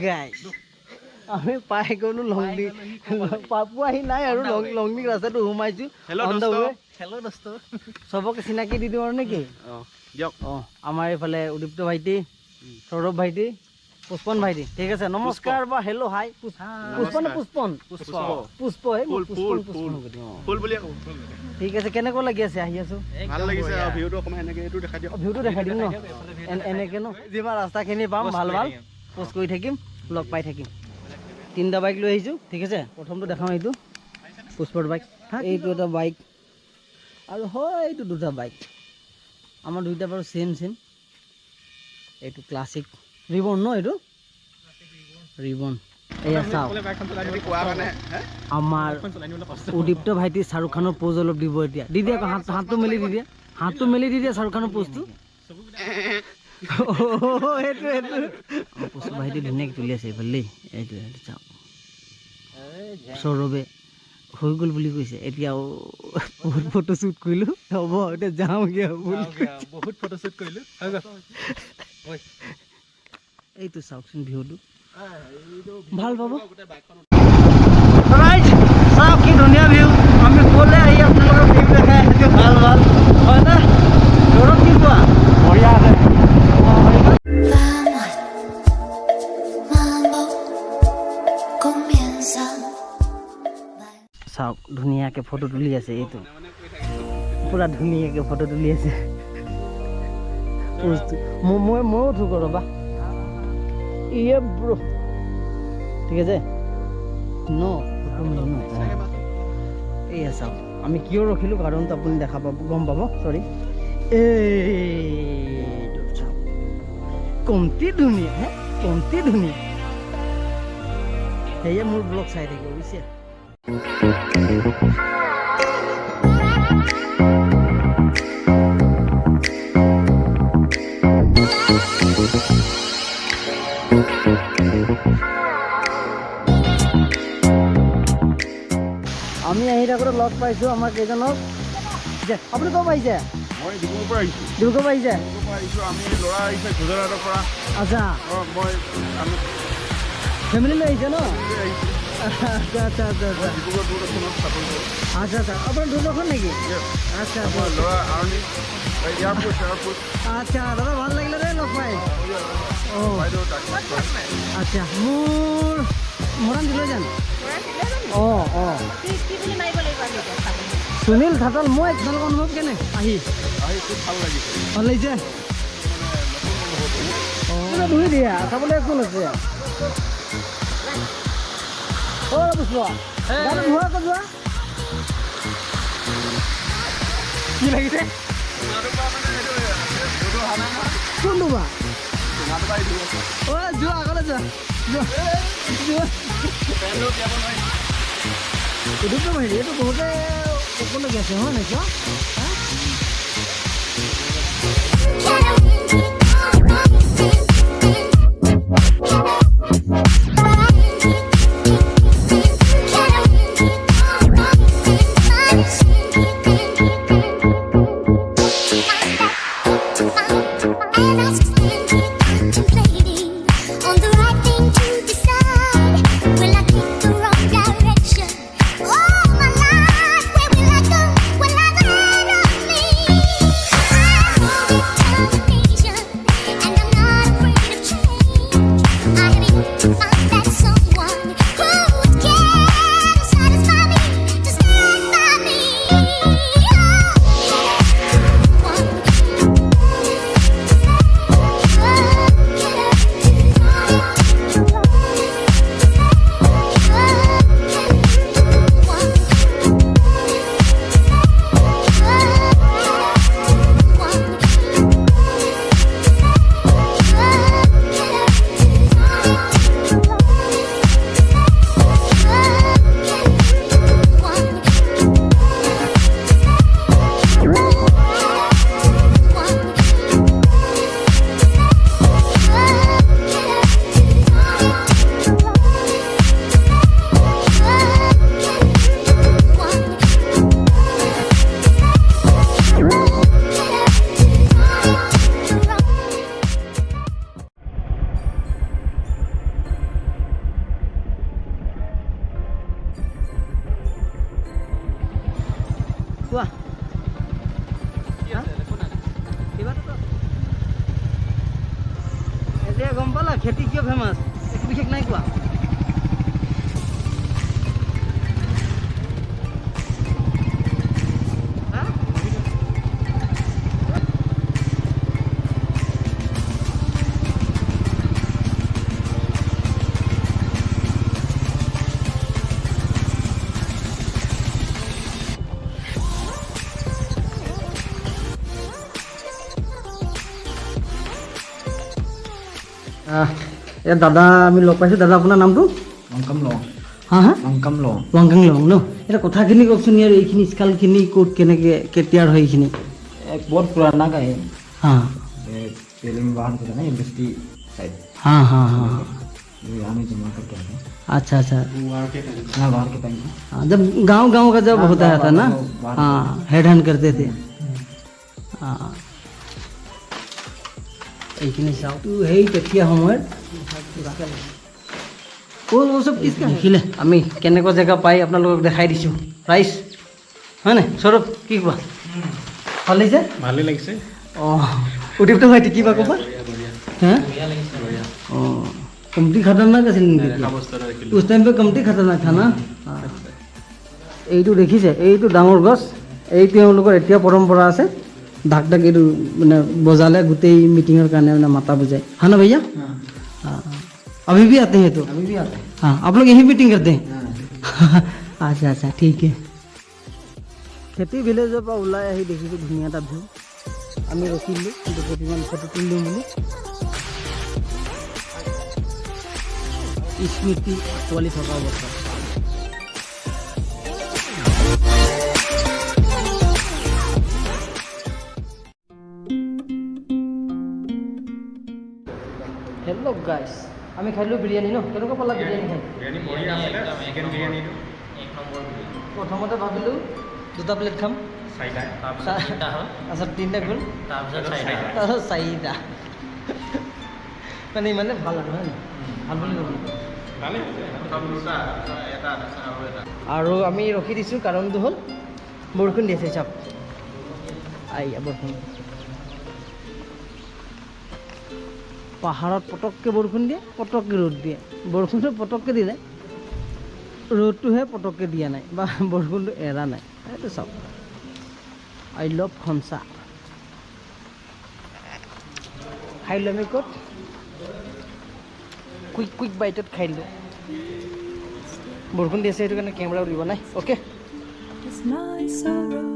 Guys আমি পাই গ'লো লংডি পাপুৱাহি নাই আৰু লংডি ৰাস্তাটো সোমাইছো হেল্ল' দোস্ত সবকে চিনাকি দি দিওঁ আৰু নেকি দিয়ক আমাৰ এইফালে উদীপ্ত ভাইটি সৌৰভ ভাইটি পুষ্পন ভাইটি ঠিক আছে নমস্কাৰ বা হেল্ল' হাই পুষ্পন ফুল বুলি ঠিক আছে কেনেকুৱা লাগি আছে আহি আছো ভাল লাগিছে ভিউটো অকমান এনেকে এইটো দেখাই দিয়ক ভিউটো দেখাই দিম ন এনেকে ন যিমান ৰাস্তাখিনি পাম ভাল পোষ্ট কৰি থাকিম লগ পাই থাকিম 3টা বাইক লৈ আহিছোঁ ঠিক আছে প্ৰথমটো দেখাওঁ এইটো পুষ্পৰ বাইক এইটো এটা বাইক আৰু হয় এইটো 2টা বাইক আমাৰ 2টা বাৰু সেম এইটো ক্লাছিক ৰিবন ন এইটো ৰিবন এয়া চাওক আমাৰ উদীপ্ত ভাইটি শ্বাহৰুখ খানৰ পোজ অলপ দিব এতিয়া দি দিয়া হাতটো মেলি দি দিয়া শ্বাহৰুখ খানৰ পোজটো পুষ্প ভাইটি ধুনীয়াকৈ তুলি আছে এইফালে দেই এইটো চাওক সৌৰভে হৈ গ'ল বুলি কৈছে এতিয়া বহুত ফটোশ্বুট কৰিলোঁ হ'ব এতিয়া যাওঁগৈ বহুত ফটোশ্বুট কৰিলোঁ এইটো চাওকচোন ভিউটো ভাল পাব চাওক কি ধুনীয়া ভিউ আমি ক'লে আহি আপোনালোকৰ ভিউ দেখাই আছোঁ ভাল হয় না সৌৰভ কি কোৱা বঢ়িয়া আছে চাওক ধুনীয়াকৈ ফটো তুলি আছে এইটো পুৰা ধুনীয়াকৈ ফটো তুলি আছে ময়ো উঠো ৰ'বা ইয়ে ব্ৰো ঠিক আছে ন এয়া চাওক আমি কিয় ৰখিলোঁ কাৰণটো আপুনি দেখা পাব গম পাব চৰি এইটো চাওক কমতি ধুনীয়া সেয়ে মোৰ ব্লগ চাই থাকিব বুজিছে আমি আহি থাকোঁতে লগ পাইছোঁ আমাৰ কেইজনক আপুনি ক'ৰ আহিছে মই ডিব্ৰুগড়ৰ পৰা আহিছোঁ আমি ল'ৰা আহিছে গুজৰাটৰ পৰা আচ্ছা ফেমিলি লৈ আহিছে ন আচ্ছা আপোনাৰ দূৰদৰ্শন নেকি আচ্ছা ল'ৰা আৰ্মি এয়াৰপোৰ্ট আচ্ছা দাদা ভাল লাগিলে দেই লগ পাই আচ্ছা মোৰ মৰাণ দিলৈ যাম সুনীল থাতল মই তোমালোকৰ অনুভৱ কেনে আহি খুব ভাল লাগিছে ধুই দিয়া চাবলৈ একো আছে কি লাগিছে কোনটো বা যোৱা আগতে যোৱা এইটো বহুতে ওপৰলৈকে আছে হয় নাই চোৱা Oh, my life, where will I go? Will I এতিয়া গম পালা খেতি কিয় ফেমাছ একো বিশেষ নাই কোৱা এই দাদা আমি লগ পাইছোঁ দাদা আপোনাৰ নামটো লংকাম লং হা হা লংকাম লং লংকাং লং ন এতিয়া কথাখিনি কওকচোন ইয়াৰ এইখিনি স্কালখিনি ক'ত কেনেকৈ কেতিয়াৰ হয় এইখিনি एक बहुत पुराना का है হা पहले में बाहर था ना यूनिवर्सिटी साइड হা হা হা ये यहाँ में जमा करके आते हैं अच्छा अच्छा हाँ बाहर के टाइम में हाँ, जब गांव गांव का जब होता था ना हाँ हेड हैंड करते थे हाँ এইখিনি চাওঁ তো সেই তেতিয়া সময়ত वो सब किसका দেখিলে আমি কেনেকুৱা জেগা পাই আপোনালোকক দেখাই দিছোঁ ৰাইজ হয় নাই সৌৰভ কি কোৱা ভাল লাগিছে ভালেই লাগিছে অঁ উঠিবটো হয় কিবা ক'বা हाँ कमटी खतरनाक আছিল নেকি उस टाइम पे कमटी खतरनाक था ना এইটো দেখিছে এইটো ডাঙৰ গছ এইটো তেওঁলোকৰ এতিয়া পৰম্পৰা আছে ঢাক ঢাক এইটো মানে বজালে গোটেই মিটিঙৰ কাৰণে মানে মাতা বুজায় हाँ ना भैया हाँ अभी भी आते हैं तो अभी भी आते हैं हाँ आप लोग यहीं मीटिंग करते हैं अच्छा अच्छा ठीक है খেতি ভিলেজৰ পৰা ওলাই আহি দেখিছোঁ ধুনীয়া এটা ভিউ আমি ৰখিলোঁ দুপতিমান ফটো তুলিলোঁ বুলি স্মৃতি আঁকোৱালি থকা অৱস্থা হেল্ল' গাইছ আমি খাইলোঁ বিৰিয়ানী ন কেনেকুৱা পালা বিৰিয়ানী খাই প্ৰথমতে ভাবিলোঁ 2টা প্লেট খাম তাৰপিছত 3টা গ'ল তাৰপিছত 4টা মানে ইমানে ভাল আৰু হয় ভাল বুলি ক'ব আৰু আমি ৰখি দিছোঁ কাৰণটো হ'ল বৰষুণ দি আছে চাপ বৰষুণ পাহাৰত পটককৈ বৰষুণ দিয়ে পটককৈ ৰ'দ দিয়ে বৰষুণটো পটককৈ দিলে ৰ'দটোহে পটককৈ দিয়া নাই বা বৰষুণটো এৰা নাই এইটো চাওক আই লভ খনচা খাইলোঁ আমি ক'ত কুইক বাইটত খাইলোঁ বৰষুণ দি আছে সেইটো কাৰণে কেমেৰা উৰিব নাই okay It's my sorrow.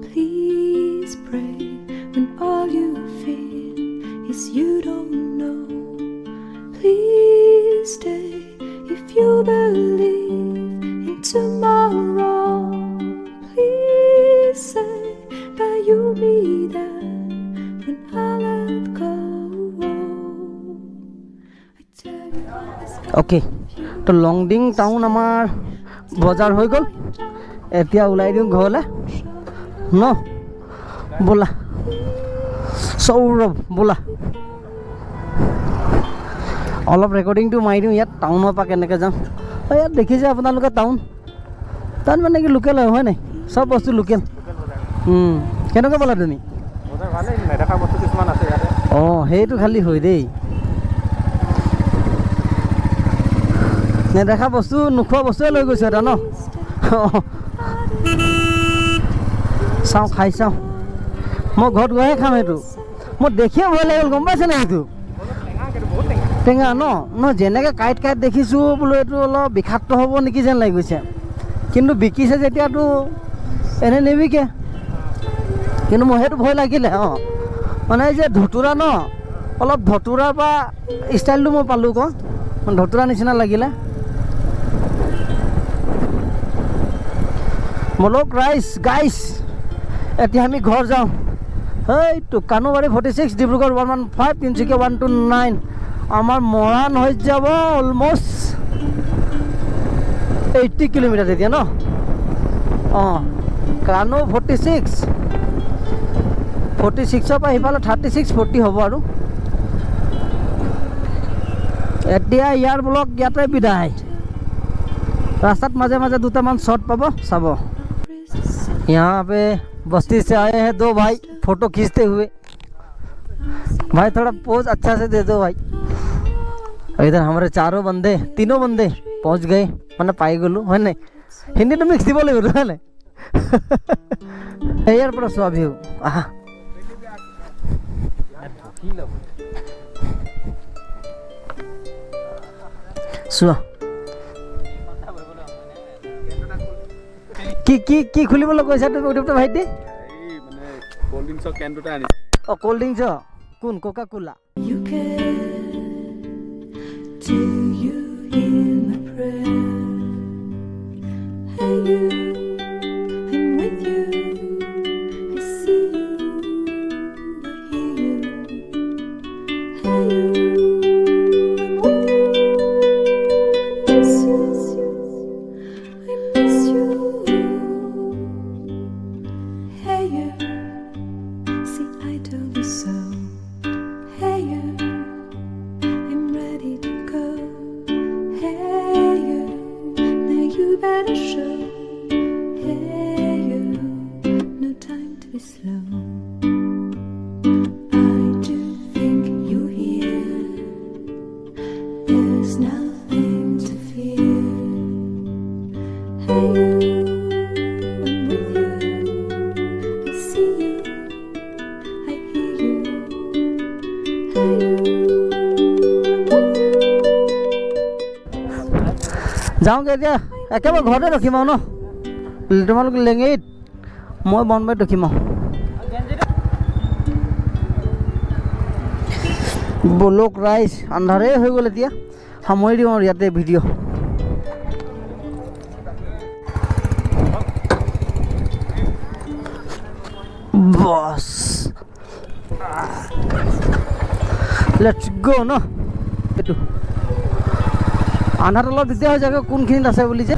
Please pray when all you feel is you don't know. Please stay if you believe in tomorrow. Please say that you'll be there when I let go. I tell you. Okay তো Longding town আমাৰ বজাৰ হৈ গ'ল এতিয়া ওলাই দিওঁ ঘৰলৈ ন বোলা সৌৰভ বোলা অলপ ৰেকৰ্ডিংটো মাৰি দিওঁ ইয়াত টাউনৰ পৰা কেনেকৈ যাওঁ ইয়াত দেখিছে আপোনালোকে টাউন তাত মানে কি লোকেল হয় নাই চব বস্তু লোকেল কেনেকুৱা পালা তুমি অঁ সেইটো খালী হয় দেই নেদেখা বস্তু নোখোৱা বস্তুৱে লৈ গৈছে এটা ন চাওঁ খাই চাওঁ মই ঘৰত গৈহে খাম সেইটো মই দেখিয়ে ভয় লাগিল গম পাইছে নাই সেইটো টেঙা ন যেনেকৈ কাঁইট দেখিছোঁ বোলো এইটো অলপ বিষাক্ত হ'ব নেকি যেন লাগি গৈছে কিন্তু বিকিছে যেতিয়াতো এনে নিবিকে কিন্তু মোৰ সেইটো ভয় লাগিলে মানে যে ধতুৰা ন অলপ ধতুৰাৰ পৰা ষ্টাইলটো মই পালোঁ ধতুৰা নিচিনা লাগিলে মলক গাইছ এতিয়া আমি ঘৰ যাওঁ এইটো কানুবাৰী 46 ডিব্ৰুগড় 115 তিনিচুকীয়া 129 আমাৰ মৰাণ হৈ যাব অলমষ্ট 80 কিলোমিটাৰ এতিয়া ন কানু 46ৰ পৰা সিফালে 36-40 হ'ব আৰু এতিয়া ইয়াৰ ব্লগ ইয়াতে বিদায় रास्ता मजे मजे दूसरा मन शॉट पाबो सब यहाँ पे बस्ती से आए हैं 2 भाई फोटो खींचते हुए। भाई थोड़ा पोज अच्छा से दे दो भाई। इधर हमारे चारों बंदे, तीनों बंदे पहुंच गए, मैंने पाई गलू है नहीं हिंदी तो मिक्स बोले गलू है नहीं यार पूरा स्वाभियो आहा सुआ কি খুলিবলৈ কৈছা তুমি উঠে ভাইটি? এই মানে কোল্ড ড্ৰিংকছৰ কেন দুটা আনি অ কোল্ড ড্ৰিংকছ কোন কোকা কোলা? You care. Do you hear my prayer? Hey you, I'm with you. I see you, I hear you. Hey you, I'm with you. I miss you, I miss you. Hey you, see I told you so. Hey you, I'm ready to go. Hey you, now you better show. Hey you, no time to be slow. I do think you're here. There's nothing to fear. Hey you, I'm with you. I see you, I hear you. Hey you, I'm with you. যাওঁগে এতিয়া একেবাৰে ঘৰতে ৰখিম আৰু ন তোমালোক লেঙেৰিত মই বনবাৰীত ৰখিম আৰু বলক ৰাইজ আন্ধাৰে হৈ গ'ল এতিয়া সামৰি দিওঁ আৰু ইয়াতে ভিডিঅ' বছ লেটছ গ' ন এইটো আন্ধাৰত অলপ দিগদাৰ হৈ যায় কোনখিনিত আছে বুলি যে